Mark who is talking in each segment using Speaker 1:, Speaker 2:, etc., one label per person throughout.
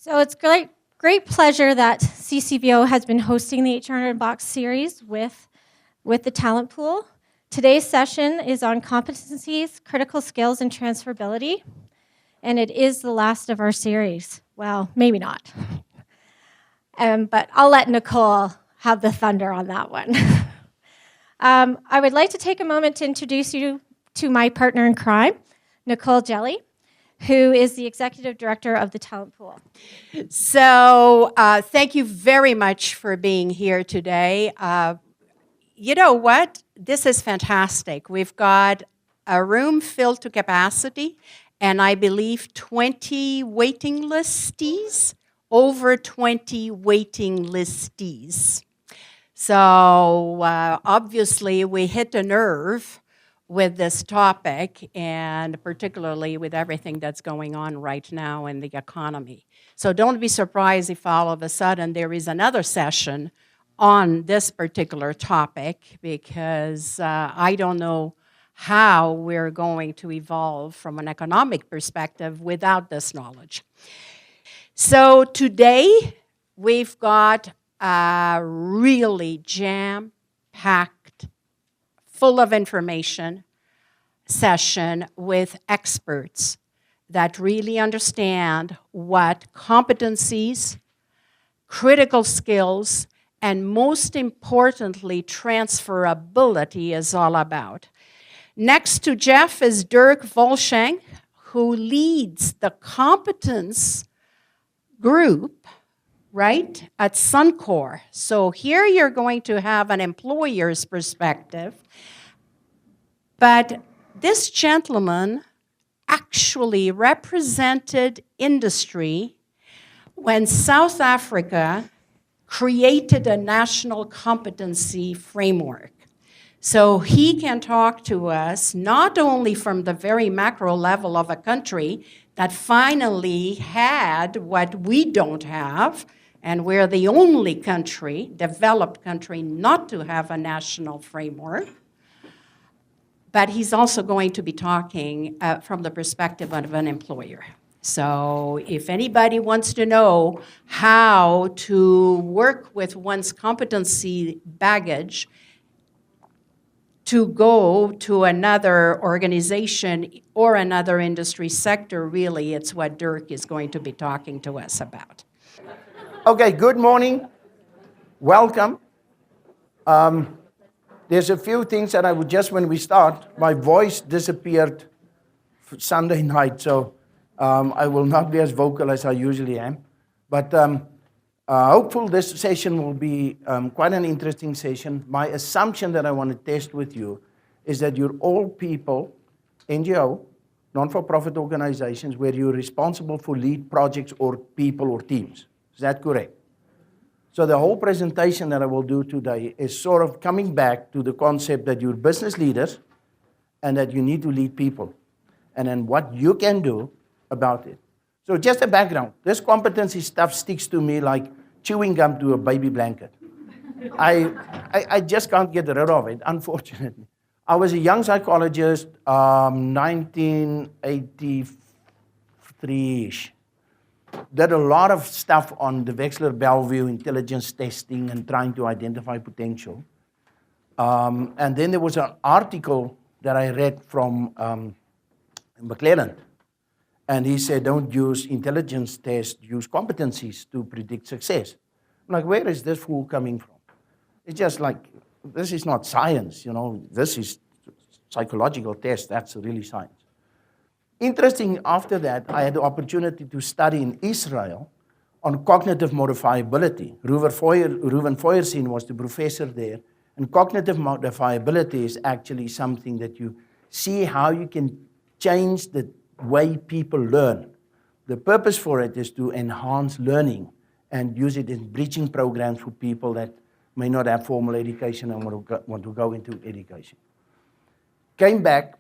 Speaker 1: So it's great pleasure that CCVO has been hosting the HR in a Box series with the talent pool. Today's session is on competencies, critical skills, and transferability, and it is the last of our series. Well, maybe not. But I'll let Nicole have the thunder on that one. I would like to take a moment to introduce you to my partner in crime, Nicole Jelly, who is the Executive Director of the Talent Pool.
Speaker 2: So thank you very much for being here today. You know what? This is fantastic. We've got a room filled to capacity, and I believe 20 waiting listees, over 20 waiting listees. So obviously we hit a nerve with this topic, and particularly with everything that's going on right now in the economy. So don't be surprised if all of a sudden there is another session on this particular topic, because I don't know how we're going to evolve from an economic perspective without this knowledge. So today we've got a really jam-packed, full of information session with experts that really understand what competencies, critical skills, and most importantly, transferability is all about. Next to Jeff is Dirk Volschenk, who leads the competence group, right, at Suncor. So here you're going to have an employer's perspective, but this gentleman actually represented industry when South Africa created a national competency framework. So he can talk to us not only from the very macro level of a country that finally had what we don't have, and we're the only country, developed country, not to have a national framework, but he's also going to be talking from the perspective of an employer. So if anybody wants to know how to work with one's competency baggage to go to another organization or another industry sector, really, it's what Dirk is going to be talking to us about.
Speaker 3: Okay, good morning. Welcome. There's a few things that I would just, when we start, my voice disappeared Sunday night, so I will not be as vocal as I usually am. But hopefully this session will be quite an interesting session. My assumption that I want to test with you is that you're all people, NGO, non-for-profit organizations, where you're responsible for lead projects or people or teams. Is that correct? So the whole presentation that I will do today is sort of coming back to the concept that you're business leaders and that you need to lead people, and then what you can do about it. So just a background. This competency stuff sticks to me like chewing gum to a baby blanket. I just can't get rid of it, unfortunately. I was a young psychologist, 1983-ish. Did a lot of stuff on the Wechsler-Bellevue intelligence testing and trying to identify potential. And then there was an article that I read from McClelland. And he said, don't use intelligence tests, use competencies to predict success. I'm like, where is this fool coming from? It's just like, this is not science, you know. This is psychological test. That's really science. Interesting, after that, I had the opportunity to study in Israel on cognitive modifiability. Reuven Feuerstein was the professor there. And cognitive modifiability is actually something that you see how you can change the way people learn. The purpose for it is to enhance learning and use it in bridging programs for people that may not have formal education and want to go into education. Came back,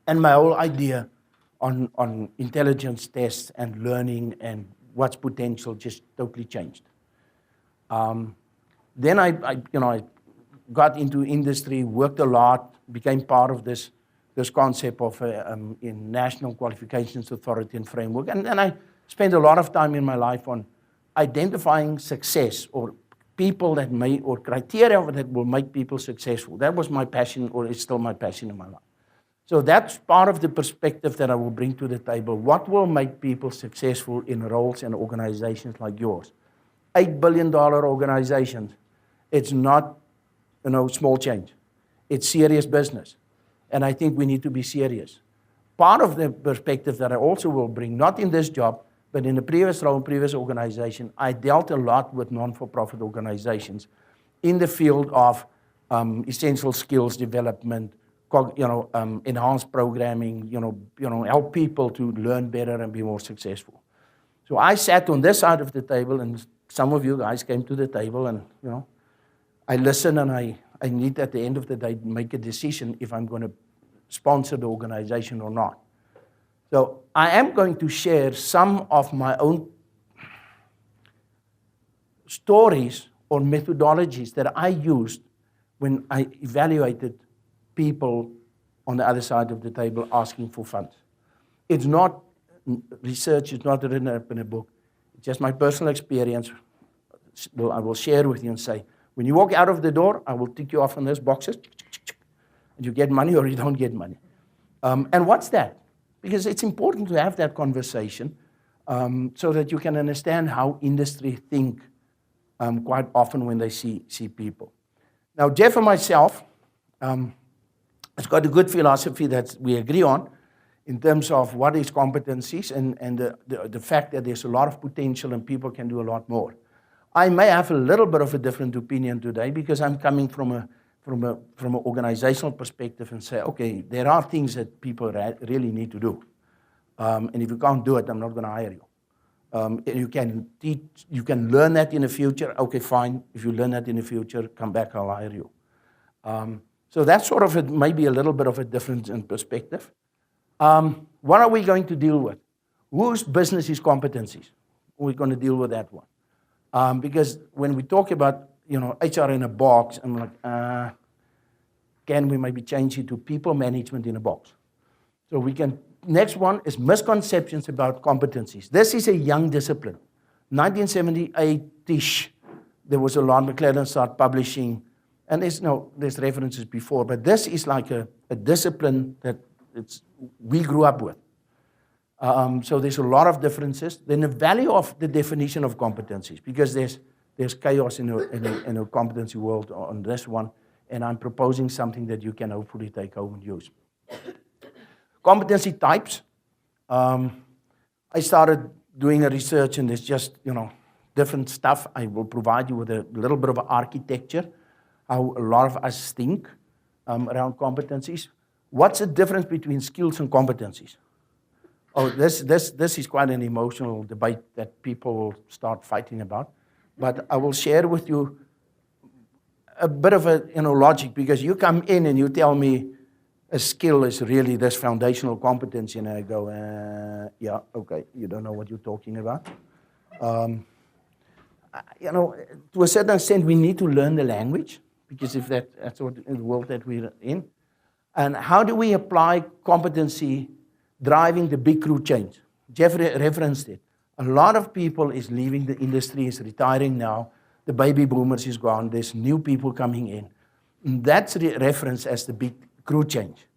Speaker 3: and my whole idea on intelligence tests and learning and what's potential just totally changed. Then I got into industry, worked a lot, became part of this this concept of in National Qualifications Authority and Framework. And I spent a lot of time in my life on identifying success or people that may, or criteria that will make people successful. That was my passion, or is still my passion in my life. So that's part of the perspective that I will bring to the table. What will make people successful in roles and organizations like yours? $8 billion organizations. It's not, small change. It's serious business. And I think we need to be serious. Part of the perspective that I also will bring, not in this job, but in the previous role, previous organization, I dealt a lot with non-for-profit organizations in the field of essential skills development, enhanced programming, help people to learn better and be more successful. So I sat on this side of the table, and some of you guys came to the table, and I listened, and I need at the end of the day to make a decision if I'm going to sponsor the organization or not. So I am going to share some of my own stories or methodologies that I used when I evaluated people on the other side of the table asking for funds. It's not research, it's not written up in a book. It's just my personal experience. I will share with you and say, when you walk out of the door, I will tick you off on those boxes, and you get money or you don't get money. And what's that? Because it's important to have that conversation so that you can understand how industry think quite often when they see people. Now, Jeff and myself, it's got a good philosophy that we agree on in terms of what is competencies and the fact that there's a lot of potential and people can do a lot more. I may have a little bit of a different opinion today because I'm coming from an organizational perspective and say, okay, there are things that people really need to do. And if you can't do it, I'm not going to hire you. You can teach, you can learn that in the future. Okay, fine. If you learn that in the future, come back, I'll hire you. So that's sort of maybe a little bit of a difference in perspective. What are we going to deal with? Whose business is competencies? We're going to deal with that one. Because when we talk about HR in a box, I'm like, can we maybe change it to people management in a box? So we can. Next one is misconceptions about competencies. This is a young discipline. 1978-ish, there was a lot. McLaren started publishing, and there's references before, but this is like a discipline that we grew up with. So there's a lot of differences. Then the value of the definition of competencies, because there's chaos in a competency world on this one, and I'm proposing something that you can hopefully take home and use. Competency types. I started doing a research, and there's just different stuff. I will provide you with a little bit of architecture, how a lot of us think around competencies. What's the difference between skills and competencies? Oh, this is quite an emotional debate that people will start fighting about. But I will share with you a bit of a logic, because you come in and you tell me a skill is really this foundational competency, and I go, yeah, okay, you don't know what you're talking about. To a certain extent, we need to learn the language, because if that's what in the world that we're in. And how do we apply competency driving the big crew change? Jeff referenced it. A lot of people is leaving the industry, is retiring now. The baby boomers is gone. There's new people coming in. And that's referenced as the big crew change.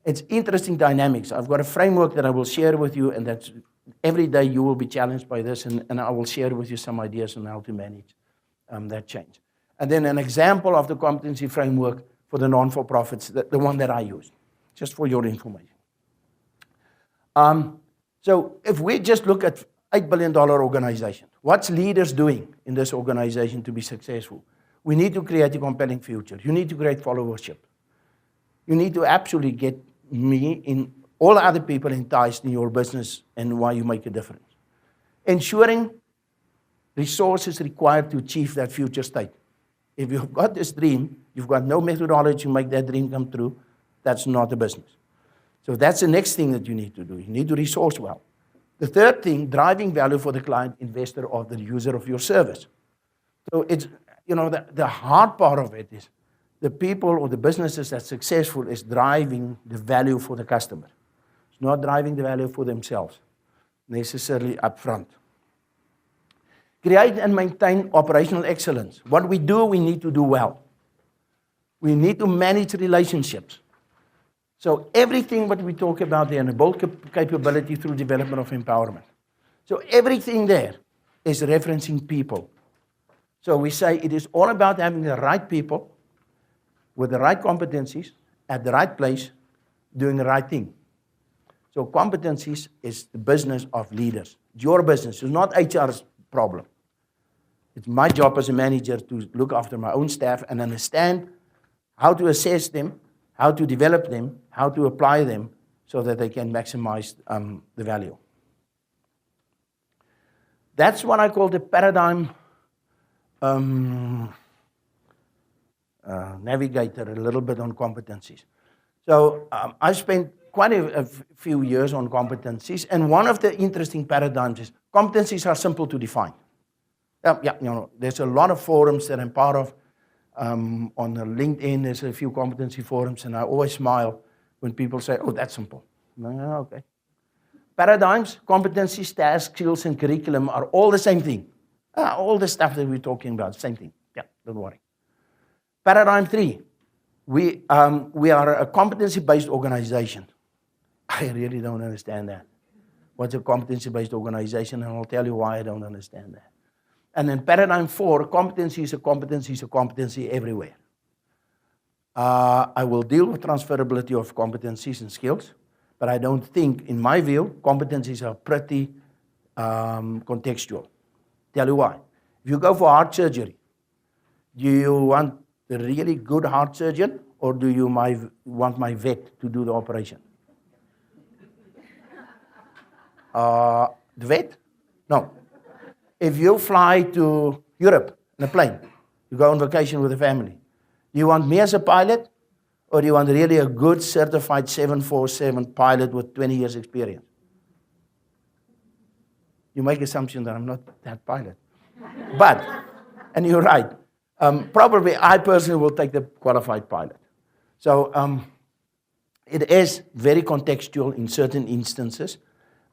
Speaker 3: It's interesting dynamics. I've got a framework that I will share with you, and that's every day you will be challenged by this, and I will share with you some ideas on how to manage that change. And then an example of the competency framework for the non-for-profits, the one that I use, just for your information. So if we just look at $8 billion organization, what's leaders doing in this organization to be successful? We need to create a compelling future. You need to create followership. You need to actually get me and all other people enticed in your business and why you make a difference. Ensuring resources required to achieve that future state. If you've got this dream, you've got no methodology to make that dream come true, that's not a business. So that's the next thing that you need to do. You need to resource well. The third thing, driving value for the client, investor, or the user of your service. So it's, the hard part of it is the people or the businesses that's successful is driving the value for the customer. It's not driving the value for themselves, necessarily upfront. Create and maintain operational excellence. What we do, we need to do well. We need to manage relationships. So everything what we talk about there, and build capability through development of empowerment. So everything there is referencing people. So we say it is all about having the right people with the right competencies at the right place, doing the right thing. So competencies is the business of leaders. It's your business. It's not HR's problem. It's my job as a manager to look after my own staff and understand how to assess them, how to develop them, how to apply them so that they can maximize the value. That's what I call the paradigm Navigator, a little bit on competencies. So I spent quite a few years on competencies, and one of the interesting paradigms is competencies are simple to define. There's a lot of forums that I'm part of. On LinkedIn, there's a few competency forums, and I always smile when people say, oh, that's simple. Okay. Paradigms, competencies, tasks, skills, and curriculum are all the same thing. All the stuff that we're talking about, same thing. Yeah, don't worry. Paradigm 3, we are a competency-based organization. I really don't understand that. What's a competency-based organization? And I'll tell you why I don't understand that. And then paradigm 4, competency is a competency everywhere. I will deal with transferability of competencies and skills, but I don't think, in my view, competencies are pretty contextual. Tell you why. If you go for heart surgery, do you want a really good heart surgeon, or do you want my vet to do the operation? The vet? No. If you fly to Europe in a plane, you go on vacation with a family, do you want me as a pilot, or do you want really a good certified 747 pilot with 20 years experience? You make assumption that I'm not that pilot. But, and you're right, probably I personally will take the qualified pilot. So it is very contextual in certain instances,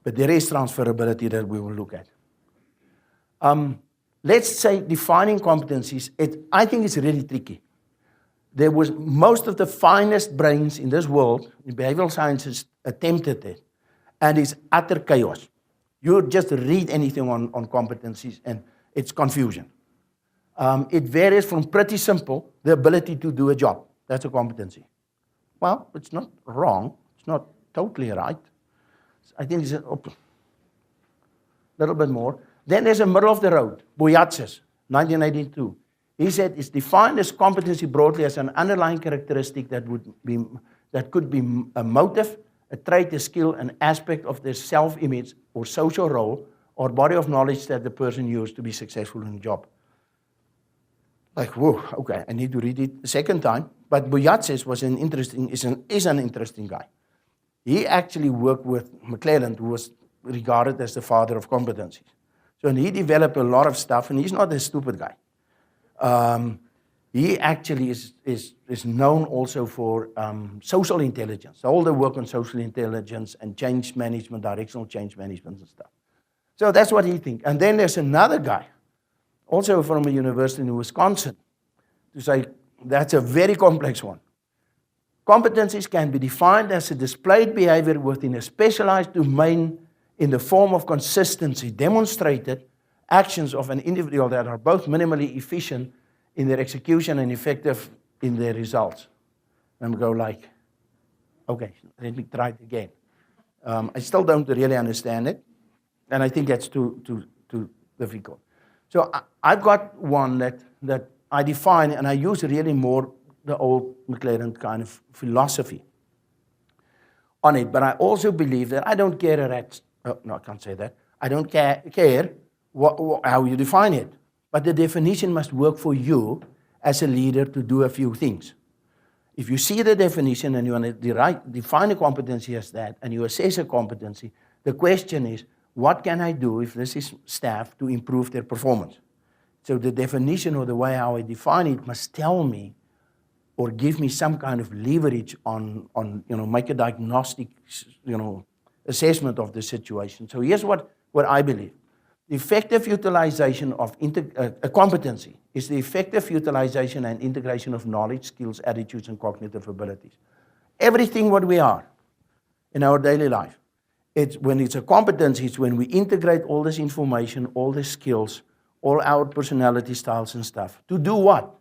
Speaker 3: but there is transferability that we will look at. Let's say defining competencies, I think it's really tricky. There was most of the finest brains in this world, in behavioral sciences, attempted it, and it's utter chaos. You just read anything on competencies, and it's confusion. It varies from pretty simple, the ability to do a job. That's a competency. Well, it's not wrong. It's not totally right. I think it's a little bit more. Then there's a middle of the road, Boyatsis, 1982. He said it's defined as competency broadly as an underlying characteristic that could be a motive, a trait, a skill, an aspect of their self-image or social role or body of knowledge that the person used to be successful in a job. Like, whoa, okay, I need to read it a second time. But Boyatsis was is an interesting guy. He actually worked with McClelland, who was regarded as the father of competencies. So and he developed a lot of stuff, and he's not a stupid guy. He actually is known also for social intelligence, all the work on social intelligence and change management, directional change management and stuff. So that's what he thinks. And then there's another guy, also from a university in Wisconsin, to say that's a very complex one. Competencies can be defined as a displayed behavior within a specialized domain in the form of consistency, demonstrated actions of an individual that are both minimally efficient in their execution and effective in their results. And we go like, okay, let me try it again. I still don't really understand it, and I think that's too difficult. So I've got one that I define, and I use really more the old McLaren kind of philosophy on it, but I also believe that I don't care no, I can't say that. I don't care how you define it, but the definition must work for you as a leader to do a few things. If you see the definition and you want to define a competency as that, and you assess a competency, the question is, what can I do if this is staff to improve their performance? So the definition or the way how I define it must tell me or give me some kind of leverage on make a diagnostic, assessment of the situation. So here's what I believe. The effective utilization of a competency is the effective utilization and integration of knowledge, skills, attitudes, and cognitive abilities. Everything what we are in our daily life, when it's a competency, it's when we integrate all this information, all the skills, all our personality styles and stuff. To do what?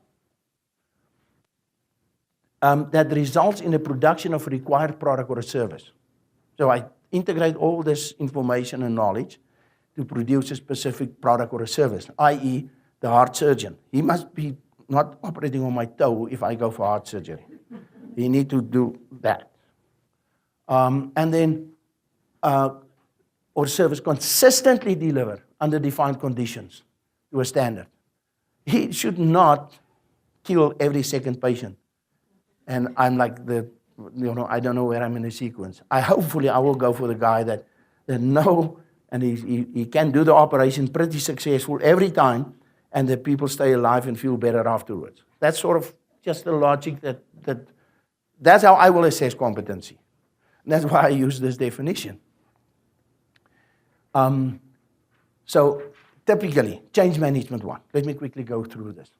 Speaker 3: That results in the production of a required product or a service. So I integrate all this information and knowledge to produce a specific product or a service, i.e. the heart surgeon. He must be not operating on my toe if I go for heart surgery. He need to do that. And then, or service consistently deliver under defined conditions to a standard. He should not kill every second patient. And I'm like I don't know where I'm in the sequence. Hopefully I will go for the guy that know, and he can do the operation pretty successful every time, and the people stay alive and feel better afterwards. That's sort of just the logic that's how I will assess competency. And that's why I use this definition. So typically, change management 1. Let me quickly go through this.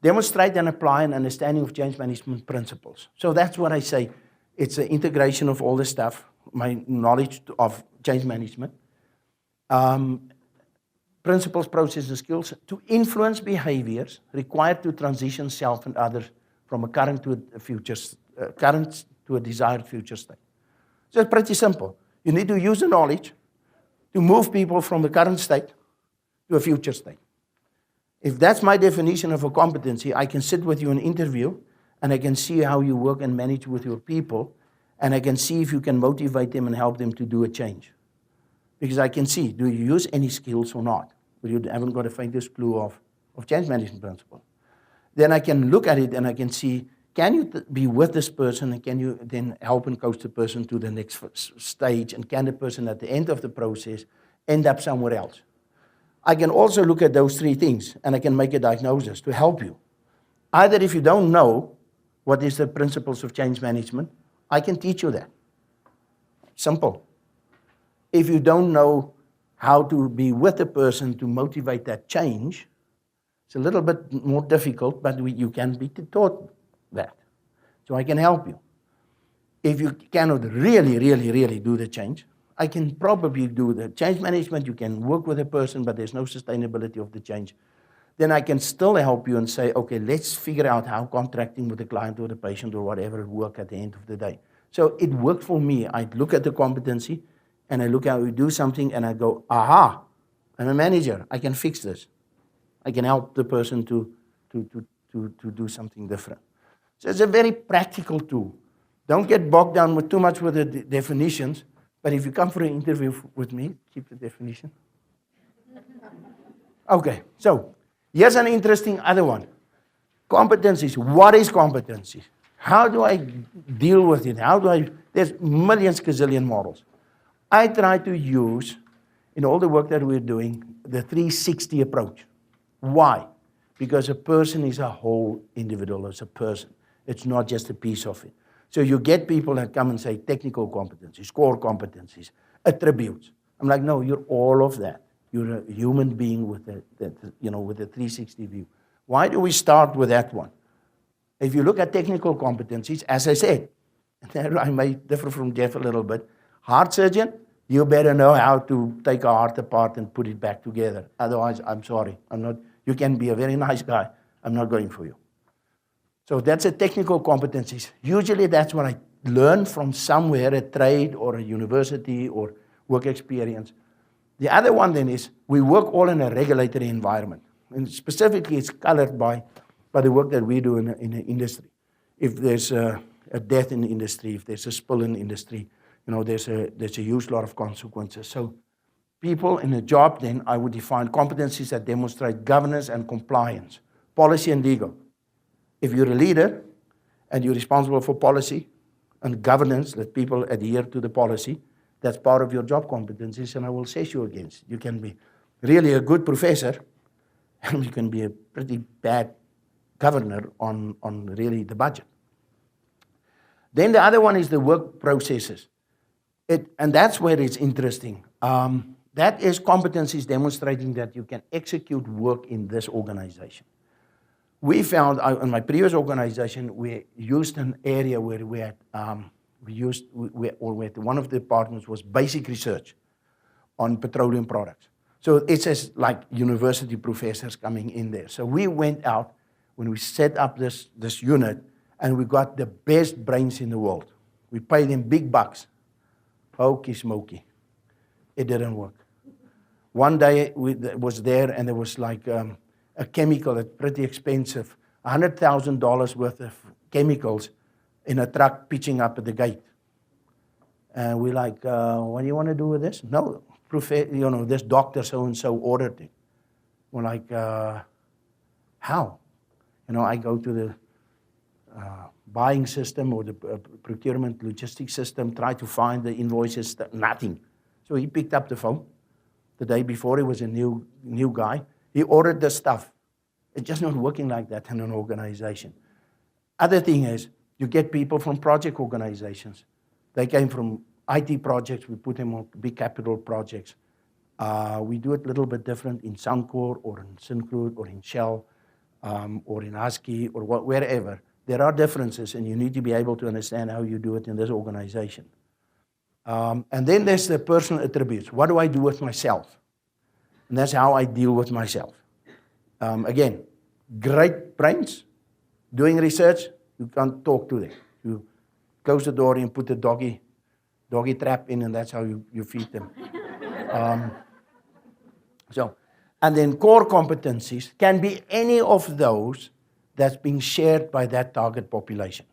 Speaker 3: Demonstrate and apply an understanding of change management principles. So that's what I say. It's an integration of all this stuff, my knowledge of change management. Principles, processes, and skills to influence behaviors required to transition self and others from a current to a desired future state. So it's pretty simple. You need to use the knowledge to move people from the current state to a future state. If that's my definition of a competency, I can sit with you in an interview, and I can see how you work and manage with your people, and I can see if you can motivate them and help them to do a change. Because I can see, do you use any skills or not? Well, you haven't got the faintest clue of change management principle. Then I can look at it and I can see, can you be with this person, and can you then help and coach the person to the next stage, and can the person at the end of the process end up somewhere else? I can also look at those 3 things, and I can make a diagnosis to help you. Either if you don't know what is the principles of change management, I can teach you that. Simple. If you don't know how to be with the person to motivate that change, it's a little bit more difficult, but you can be taught that. So I can help you. If you cannot really do the change, I can probably do the change management. You can work with a person, but there's no sustainability of the change. Then I can still help you and say, okay, let's figure out how contracting with the client or the patient or whatever will work at the end of the day. So it worked for me. I look at the competency, and I look how we do something, and I go, aha, I'm a manager. I can fix this. I can help the person to do something different. So it's a very practical tool. Don't get bogged down with too much with the definitions, but if you come for an interview with me, keep the definition. Okay, so here's an interesting other one. Competencies. What is competency? How do I deal with it? There's millions, gazillion models. I try to use, in all the work that we're doing, the 360 approach. Why? Because a person is a whole individual, as a person. It's not just a piece of it. So you get people that come and say technical competencies, core competencies, attributes. I'm like, no, you're all of that. You're a human being with a 360 view. Why do we start with that one? If you look at technical competencies, as I said, I may differ from Jeff a little bit. Heart surgeon, you better know how to take a heart apart and put it back together. Otherwise, I'm sorry. You can be a very nice guy. I'm not going for you. So that's a technical competencies. Usually that's what I learned from somewhere, a trade or a university or work experience. The other one then is we work all in a regulatory environment. And specifically it's colored by the work that we do in the industry. If there's a death in the industry, if there's a spill in the industry, there's a huge lot of consequences. So people in a job then, I would define competencies that demonstrate governance and compliance, policy and legal. If you're a leader and you're responsible for policy and governance, that people adhere to the policy, that's part of your job competencies, and I will assess you against. You can be really a good professor, and you can be a pretty bad governor on really the budget. Then the other one is the work processes. And that's where it's interesting. That is competencies demonstrating that you can execute work in this organization. We found, in my previous organization, we used an area where we had, one of the departments was basic research on petroleum products. So it's just like university professors coming in there. So we went out when we set up this unit, and we got the best brains in the world. We paid them big bucks. Hokey smoky. It didn't work. One day we was there, and there was like a chemical that's pretty expensive, $100,000 worth of chemicals in a truck pitching up at the gate. And we're like, what do you want to do with this? No, this doctor so-and-so ordered it. We're like, how? I go to the buying system or the procurement logistics system, try to find the invoices, nothing. So he picked up the phone. The day before, he was a new guy. He ordered the stuff. It's just not working like that in an organization. Other thing is, you get people from project organizations. They came from IT projects. We put them on big capital projects. We do it a little bit different in Suncor or in Syncrude or in Shell or in Husky or wherever. There are differences, and you need to be able to understand how you do it in this organization. And then there's the personal attributes. What do I do with myself? And that's how I deal with myself. Again, great brains, doing research, you can't talk to them. You close the door and put the doggy trap in, and that's how you feed them. And then core competencies can be any of those that's being shared by that target population.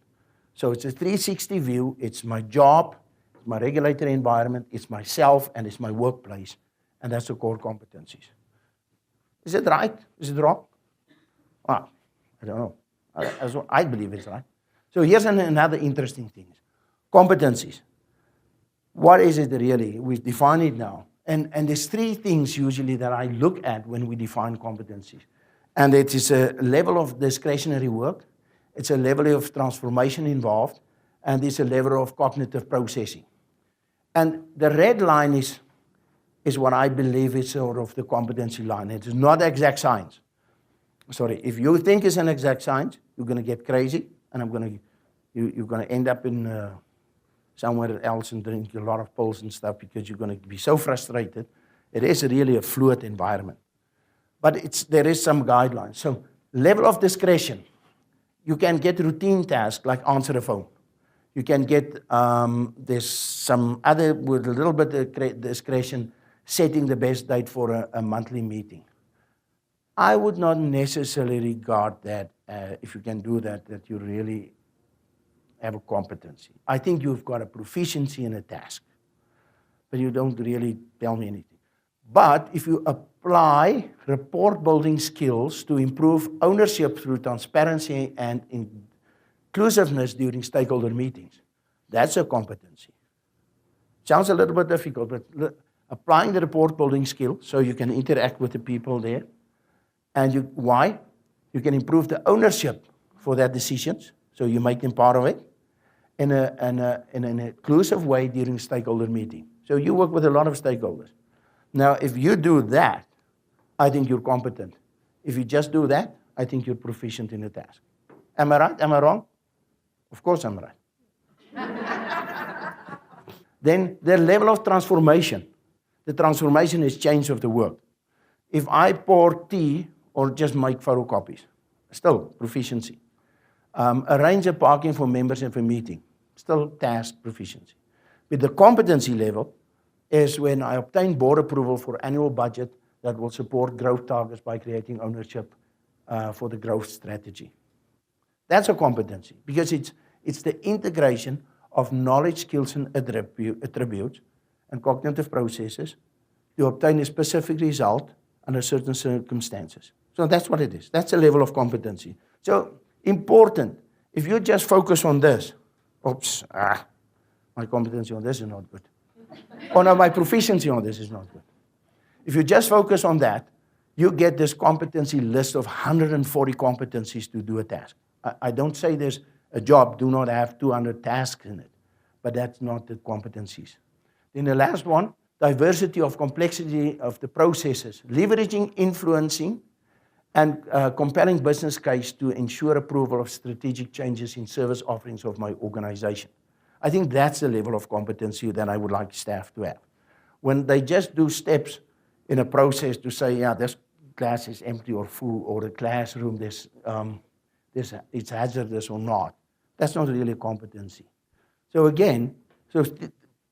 Speaker 3: So it's a 360 view. It's my job, it's my regulatory environment, it's myself, and it's my workplace. And that's the core competencies. Is it right? Is it wrong? I don't know. I believe it's right. So here's another interesting thing. Competencies. What is it really? We define it now. And there's three things usually that I look at when we define competencies. And it is a level of discretionary work, it's a level of transformation involved, and it's a level of cognitive processing. And the red line is what I believe is sort of the competency line. It is not exact science. Sorry, if you think it's an exact science, you're going to get crazy, and you're going to end up in somewhere else and drink a lot of pills and stuff because you're going to be so frustrated. It is really a fluid environment. But there is some guidelines. So level of discretion. You can get routine tasks like answer a phone. You can get, there's some other, with a little bit of discretion, setting the best date for a monthly meeting. I would not necessarily regard that, if you can do that you really have a competency. I think you've got a proficiency in a task, but you don't really tell me anything. But if you apply report building skills to improve ownership through transparency and inclusiveness during stakeholder meetings, that's a competency. Sounds a little bit difficult, but applying the report building skill so you can interact with the people there. And why? You can improve the ownership for their decisions, so you make them part of it in an inclusive way during stakeholder meeting. So you work with a lot of stakeholders. Now, if you do that, I think you're competent. If you just do that, I think you're proficient in the task. Am I right? Am I wrong? Of course I'm right. Then the level of transformation. The transformation is change of the work. If I pour tea or just make photocopies, still proficiency. Arrange a parking for members of a meeting, still task proficiency. But the competency level is when I obtain board approval for annual budget that will support growth targets by creating ownership for the growth strategy. That's a competency because it's the integration of knowledge, skills, and attributes and cognitive processes to obtain a specific result under certain circumstances. So that's what it is. That's a level of competency. So important. If you just focus on this, my competency on this is not good. Or no, my proficiency on this is not good. If you just focus on that, you get this competency list of 140 competencies to do a task. I don't say there's a job do not have 200 tasks in it. But that's not the competencies. Then the last one, diversity of complexity of the processes, leveraging, influencing, and compelling business case to ensure approval of strategic changes in service offerings of my organization. I think that's the level of competency that I would like staff to have. When they just do steps in a process to say, yeah, this class is empty or full, or the classroom it's hazardous or not, that's not really a competency. So again,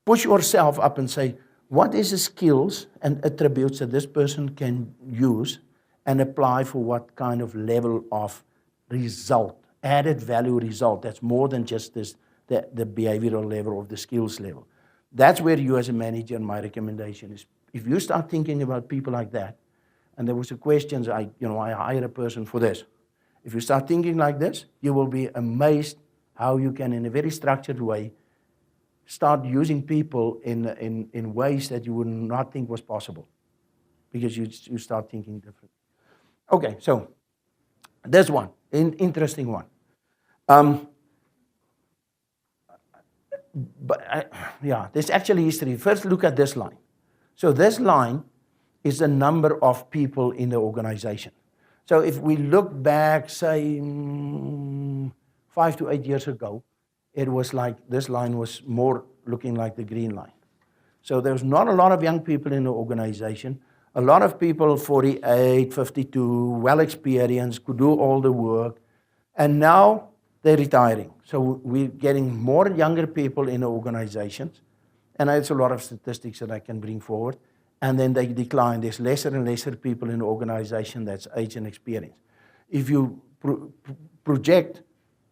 Speaker 3: push yourself up and say, what is the skills and attributes that this person can use and apply for what kind of level of result, added value result, that's more than just the behavioral level or the skills level. That's where you as a manager, my recommendation is, if you start thinking about people like that, and there was a question, I hire a person for this. If you start thinking like this, you will be amazed how you can, in a very structured way, start using people in ways that you would not think was possible, because you start thinking different. Okay, so this one, interesting one. There's actually history. First, look at this line. So this line is the number of people in the organization. So if we look back, say, 5 to 8 years ago, it was like this line was more looking like the green line. So there's not a lot of young people in the organization. A lot of people, 48, 52, well-experienced, could do all the work. And now they're retiring. So we're getting more younger people in the organizations. And it's a lot of statistics that I can bring forward. And then they decline. There's lesser and lesser people in the organization that's age and experience. If you project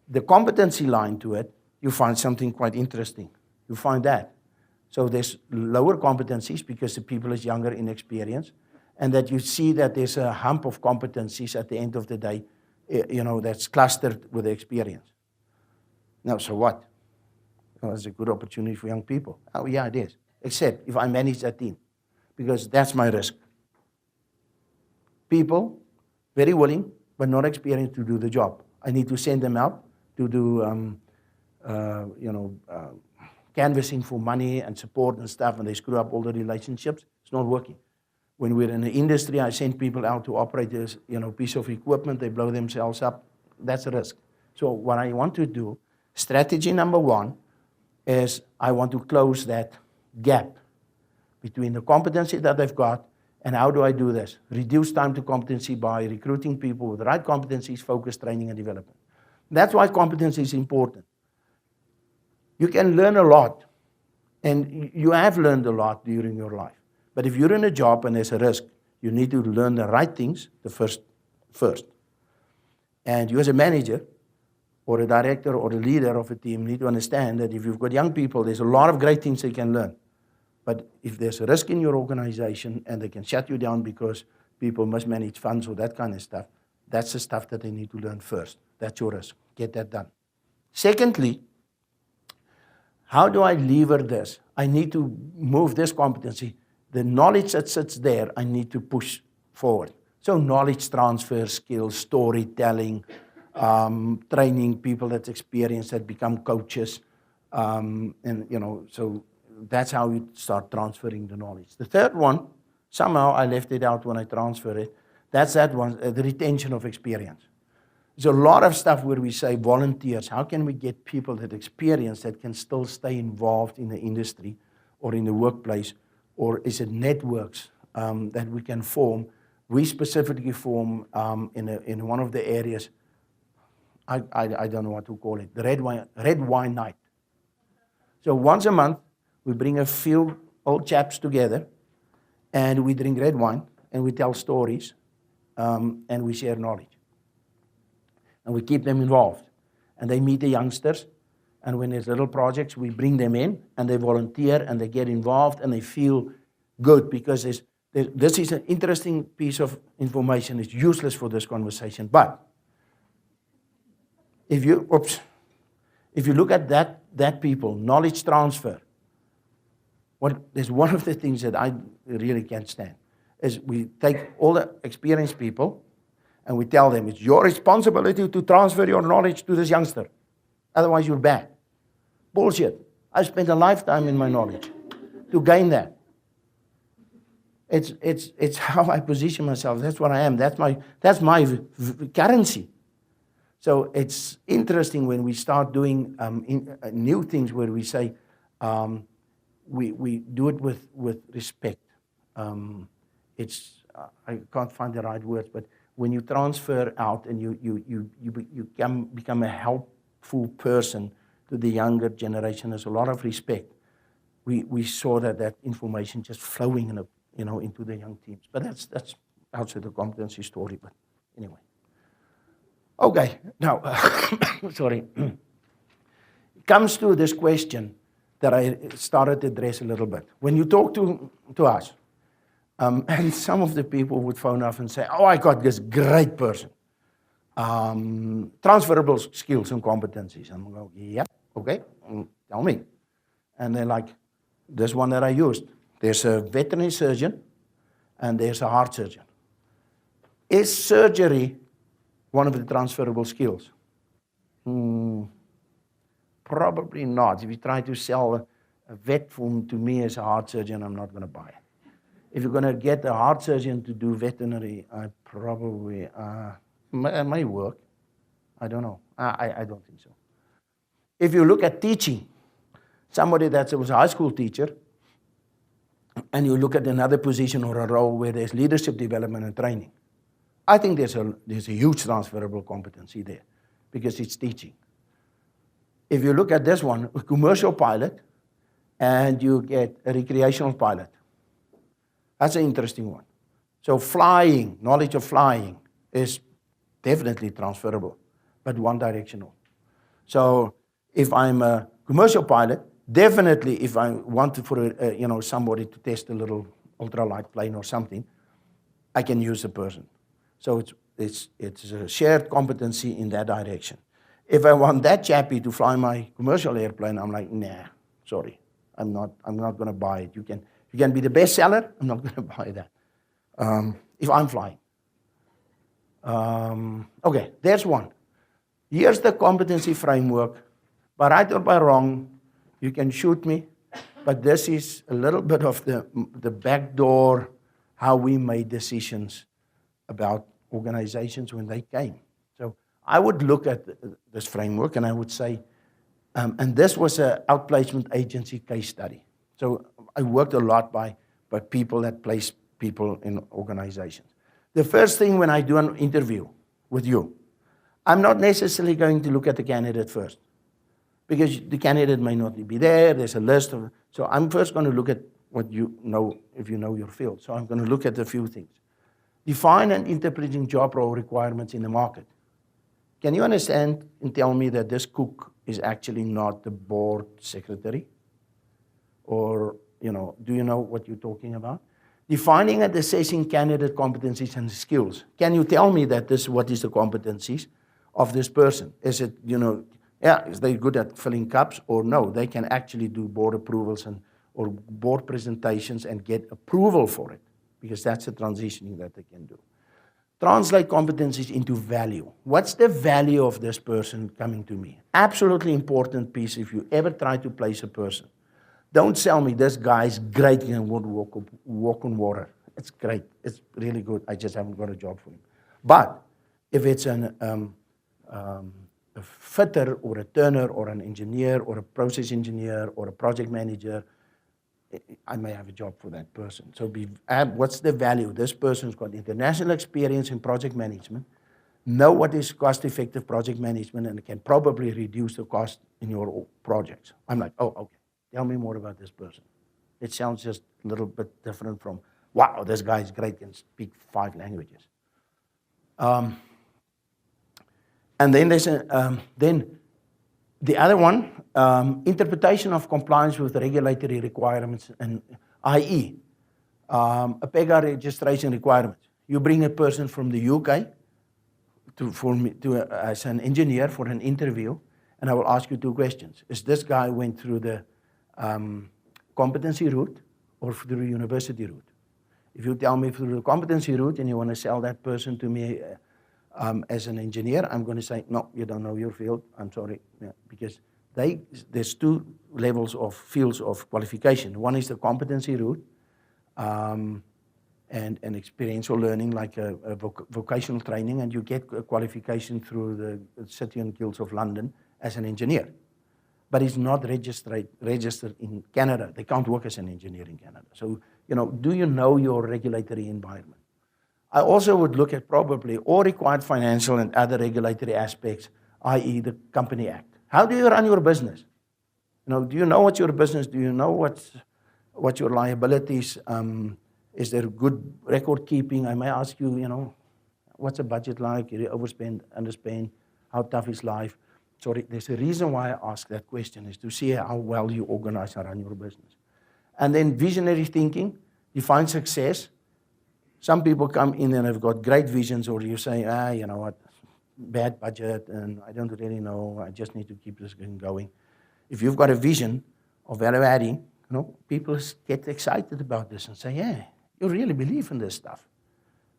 Speaker 3: the competency line to it, you find something quite interesting. You find that. So there's lower competencies because the people is younger in experience, and that you see that there's a hump of competencies at the end of the day, that's clustered with the experience. Now, so what? Well, it's a good opportunity for young people. Oh, yeah, it is. Except if I manage that team, because that's my risk. People, very willing, but not experienced to do the job. I need to send them out to do, canvassing for money and support and stuff, and they screw up all the relationships. It's not working. When we're in the industry, I send people out to operate this, piece of equipment. They blow themselves up. That's a risk. So what I want to do, strategy number one, is I want to close that gap between the competency that they've got and how do I do this? Reduce time to competency by recruiting people with the right competencies, focused training and development. That's why competency is important. You can learn a lot, and you have learned a lot during your life. But if you're in a job and there's a risk, you need to learn the right things first. And you as a manager or a director or a leader of a team need to understand that if you've got young people, there's a lot of great things they can learn. But if there's a risk in your organization and they can shut you down because people mismanage funds or that kind of stuff, that's the stuff that they need to learn first. That's your risk. Get that done. Secondly, how do I lever this? I need to move this competency. The knowledge that sits there, I need to push forward. So knowledge transfer, skills, storytelling, training people that's experienced, that become coaches. So that's how you start transferring the knowledge. The third one, somehow I left it out when I transfer it. That's that one, the retention of experience. There's a lot of stuff where we say volunteers. How can we get people that experience that can still stay involved in the industry or in the workplace? Or is it networks that we can form? We specifically form in one of the areas, I don't know what to call it, the red wine night. So once a month, we bring a few old chaps together, and we drink red wine, and we tell stories, and we share knowledge. And we keep them involved. And they meet the youngsters, and when there's little projects, we bring them in, and they volunteer, and they get involved, and they feel good, because this is an interesting piece of information. It's useless for this conversation. But if you look at that people, knowledge transfer, there's one of the things that I really can't stand, is we take all the experienced people, and we tell them, it's your responsibility to transfer your knowledge to this youngster. Otherwise, you're bad. Bullshit. I spent a lifetime in my knowledge to gain that. It's how I position myself. That's what I am. That's my currency. So it's interesting when we start doing new things where we say we do it with respect. I can't find the right words, but when you transfer out and you become a helpful person to the younger generation, there's a lot of respect. We saw that information just flowing into the young teams. But that's outside the competency story. But anyway. Okay, now, sorry. It comes to this question that I started to address a little bit. When you talk to us, and some of the people would phone up and say, oh, I got this great person. Transferable skills and competencies. And I'm going, yeah, okay, tell me. And they're like, this one that I used. There's a veterinary surgeon and there's a heart surgeon. Is surgery one of the transferable skills? Probably not. If you try to sell a vet to me as a heart surgeon, I'm not going to buy it. If you're going to get a heart surgeon to do veterinary, I probably, it may work. I don't know. I don't think so. If you look at teaching, somebody that was a high school teacher, and you look at another position or a role where there's leadership development and training, I think there's a huge transferable competency there because it's teaching. If you look at this one, a commercial pilot, and you get a recreational pilot, that's an interesting one. So flying, knowledge of flying is definitely transferable, but one-directional. So if I'm a commercial pilot, definitely if I want for somebody to test a little ultralight plane or something, I can use a person. So it's a shared competency in that direction. If I want that chappie to fly my commercial airplane, I'm like, nah, sorry, I'm not going to buy it. You can be the best seller. I'm not going to buy that. If I'm flying. Okay, there's one. Here's the competency framework. By right or by wrong, you can shoot me, but this is a little bit of the back door, how we made decisions about organizations when they came. So I would look at this framework and I would say, and this was an outplacement agency case study. So I worked a lot by people that place people in organizations. The first thing when I do an interview with you, I'm not necessarily going to look at the candidate first, because the candidate may not be there. There's a list of, so I'm first going to look at what you know, if you know your field. So I'm going to look at a few things. Define and interpreting job role requirements in the market. Can you understand and tell me that this cook is actually not the board secretary? Or, do you know what you're talking about? Defining and assessing candidate competencies and skills. Can you tell me that what is the competencies of this person? Is it, is they good at filling cups, or no, they can actually do board approvals or board presentations and get approval for it, because that's the transitioning that they can do. Translate competencies into value. What's the value of this person coming to me? Absolutely important piece if you ever try to place a person. Don't sell me this guy's great and would walk on water. It's great. It's really good. I just haven't got a job for him. But if it's a fitter or a turner or an engineer or a process engineer or a project manager, I may have a job for that person. So what's the value? This person's got international experience in project management, know what is cost-effective project management, and can probably reduce the cost in your projects. I'm like, oh, okay. Tell me more about this person. It sounds just a little bit different from, wow, this guy's great, can speak 5 languages. And then there's then the other one, interpretation of compliance with regulatory requirements, and i.e., a PEGA registration requirement. You bring a person from the UK as an engineer for an interview, and I will ask you 2 questions. Is this guy went through the competency route or through the university route? If you tell me through the competency route and you want to sell that person to me As an engineer, I'm going to say, no, you don't know your field, I'm sorry. Yeah, because there's two levels of fields of qualification. One is the competency route, and experiential learning, like a vocational training, and you get a qualification through the City and Guilds of London as an engineer. But it's not registered in Canada. They can't work as an engineer in Canada. So, do you know your regulatory environment? I also would look at probably all required financial and other regulatory aspects, i.e. the Company Act. How do you run your business? Do you know what's your business? Do you know what's your liabilities? Is there good record keeping? I may ask you, what's the budget like? Do you overspend, underspend? How tough is life? Sorry, there's a reason why I ask that question, is to see how well you organize and run your business. And then visionary thinking, define success. Some people come in and have got great visions, or you say, you know what, bad budget, and I don't really know, I just need to keep this thing going. If you've got a vision of value adding, people get excited about this and say, yeah, you really believe in this stuff.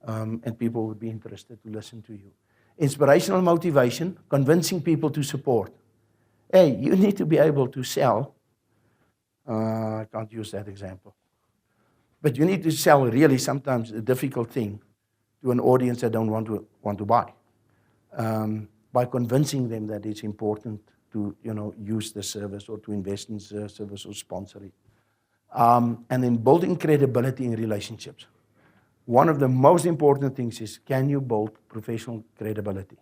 Speaker 3: And people would be interested to listen to you. Inspirational motivation, convincing people to support. Hey, you need to be able to sell. I can't use that example. But you need to sell really sometimes a difficult thing to an audience that don't want to buy. By convincing them that it's important to use the service or to invest in the service or sponsor it. And then building credibility in relationships. One of the most important things is, can you build professional credibility?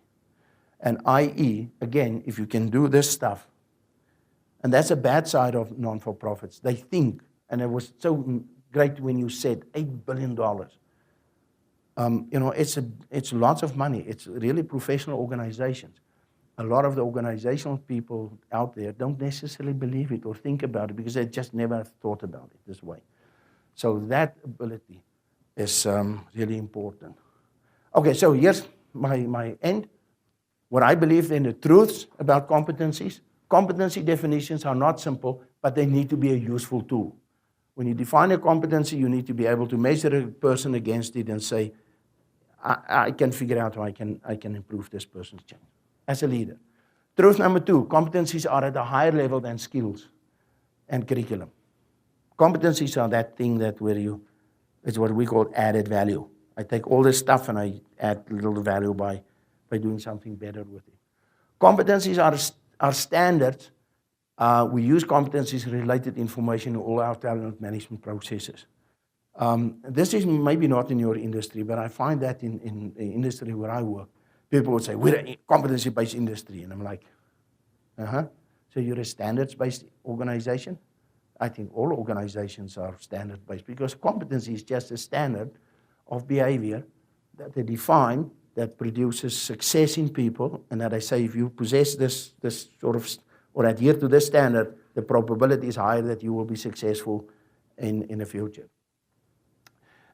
Speaker 3: And i.e., again, if you can do this stuff, and that's a bad side of non-for-profits. They think, and it was so great when you said $8 billion. It's lots of money. It's really professional organizations. A lot of the organizational people out there don't necessarily believe it or think about it because they just never thought about it this way. So that ability is really important. Okay, so here's my end. What I believe in the truths about competencies. Competency definitions are not simple, but they need to be a useful tool. When you define a competency, you need to be able to measure a person against it and say, I can figure out how I can improve this person's change as a leader. Truth number 2, competencies are at a higher level than skills and curriculum. Competencies are that thing it's what we call added value. I take all this stuff and I add a little value by doing something better with it. Competencies are standards. We use competencies-related information in all our talent management processes. This is maybe not in your industry, but I find that in the industry where I work, people would say, we're a competency-based industry. And I'm like, so you're a standards-based organization? I think all organizations are standard-based because competency is just a standard of behavior that they define that produces success in people, and that I say if you possess this sort of, or adhere to this standard, the probability is higher that you will be successful in the future.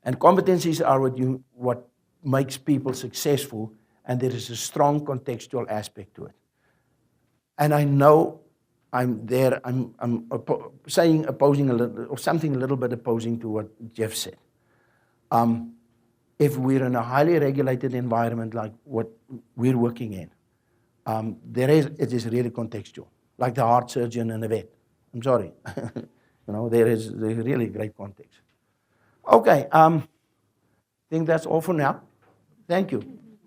Speaker 3: And competencies are what makes people successful, and there is a strong contextual aspect to it. And I know I'm saying opposing a little, or something a little bit opposing to what Jeff said. If we're in a highly regulated environment like what we're working in, it is really contextual, like the heart surgeon and the vet. I'm sorry. There's really great context. Okay, I think that's all for now. Thank you.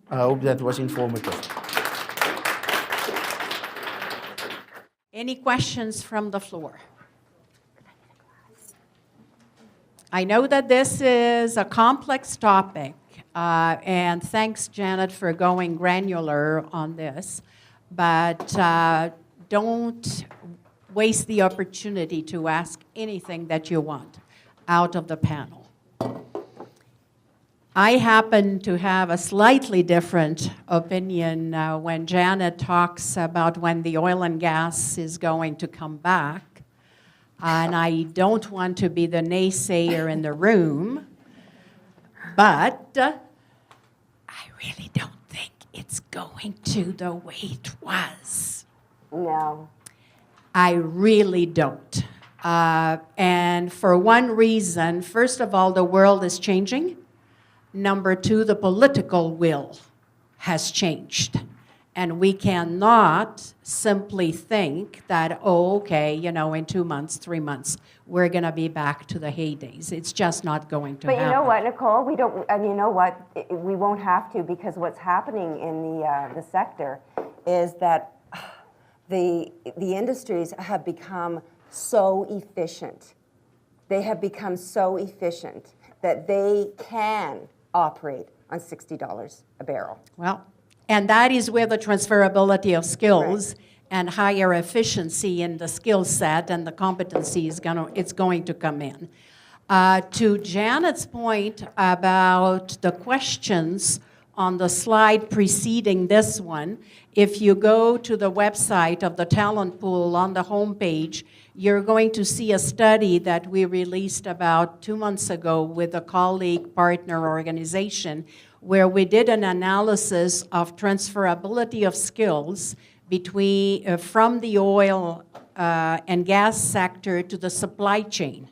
Speaker 3: I hope that was informative.
Speaker 2: Any questions from the floor? I know that this is a complex topic, and thanks, Janet, for going granular on this, but don't waste the opportunity to ask anything that you want out of the panel. I happen to have a slightly different opinion when Janet talks about when the oil and gas is going to come back. And I don't want to be the naysayer in the room, but I really don't think it's going to the way it was.
Speaker 4: No.
Speaker 2: I really don't. And for one reason, first of all, the world is changing. Number 2, the political will has changed. And we cannot simply think that, oh, okay, you know, in 2 months, 3 months, we're going to be back to the heydays. It's just not going to happen.
Speaker 4: But you know what, Nicole? We don't, and you know what? We won't have to, because what's happening in the sector is that the industries have become so efficient. They have become so efficient that they can operate on $60 a barrel.
Speaker 2: Well, and that is where the transferability of skills and higher efficiency in the skill set and the competency is going to come in. To Janet's point about the questions on the slide preceding this one, if you go to the website of the talent pool on the homepage, you're going to see a study that we released about 2 months ago with a colleague partner organization, where we did an analysis of transferability of skills between from the oil and gas sector to the supply chain.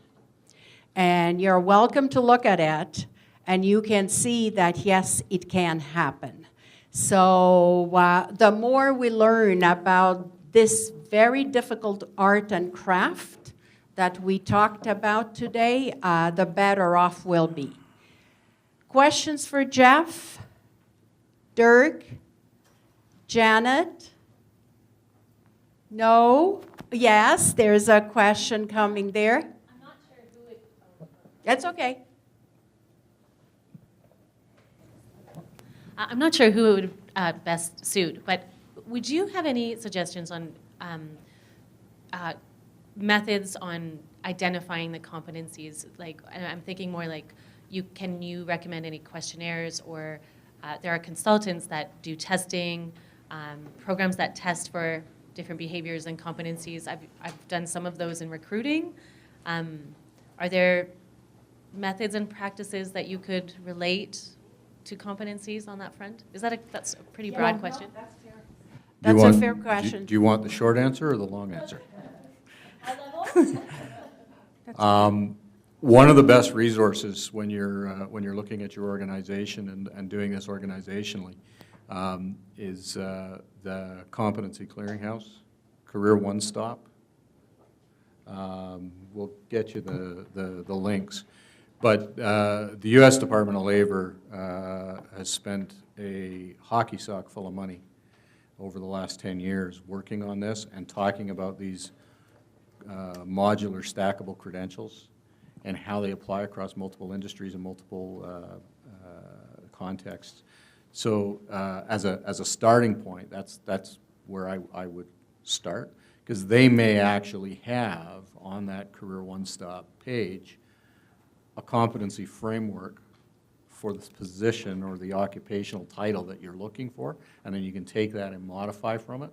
Speaker 2: And you're welcome to look at it, and you can see that, yes, it can happen. So the more we learn about this very difficult art and craft that we talked about today, the better off we'll be. Questions for Jeff? Dirk? Janet? No? Yes, there's a question coming there.
Speaker 5: I'm not sure who it...
Speaker 2: That's okay.
Speaker 5: I'm not sure who it would best suit, but would you have any suggestions on methods on identifying the competencies? Like, I'm thinking more like, can you recommend any questionnaires, or there are consultants that do testing, programs that test for different behaviors and competencies. I've done some of those in recruiting. Are there methods and practices that you could relate to competencies on that front? That's a pretty broad question.
Speaker 2: That's fair. That's a fair question.
Speaker 6: Do you want the short answer or the long answer? One of the best resources when you're looking at your organization and doing this organizationally is the Competency Clearinghouse, Career One Stop. We'll get you the links. But the U.S. Department of Labor has spent a hockey sock full of money over the last 10 years working on this and talking about these modular stackable credentials and how they apply across multiple industries and multiple contexts. So as a starting point, that's where I would start, because they may actually have on that Career One Stop page a competency framework for the position or the occupational title that you're looking for, and then you can take that and modify from it.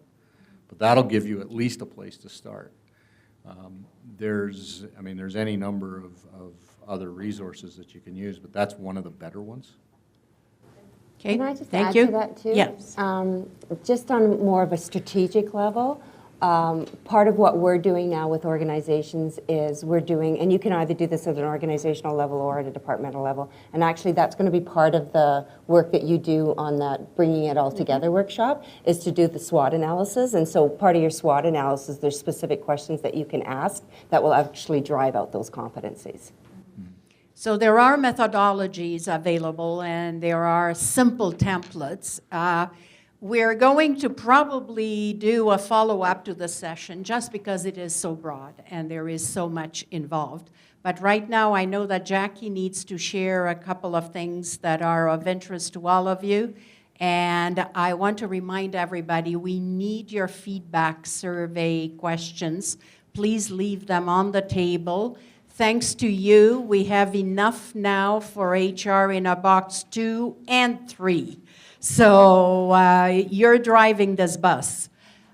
Speaker 6: But that'll give you at least a place to start. There's any number of other resources that you can use, but that's one of the better ones.
Speaker 2: Okay,
Speaker 4: Can I just
Speaker 2: thank
Speaker 4: add
Speaker 2: you.
Speaker 4: to that too?
Speaker 2: Yes.
Speaker 4: Just on more of a strategic level, part of what we're doing now with organizations is we're doing, and you can either do this at an organizational level or at a departmental level, and actually that's going to be part of the work that you do on that Bringing It All Together workshop, is to do the SWOT analysis. And so part of your SWOT analysis, there's specific questions that you can ask that will actually drive out those competencies.
Speaker 2: So there are methodologies available, and there are simple templates. We're going to probably do a follow-up to the session just because it is so broad and there is so much involved. But right now, I know that Jackie needs to share a couple of things that are of interest to all of you. And I want to remind everybody, we need your feedback survey questions. Please leave them on the table. Thanks to you, we have enough now for HR in a box 2 and 3. So you're driving this bus.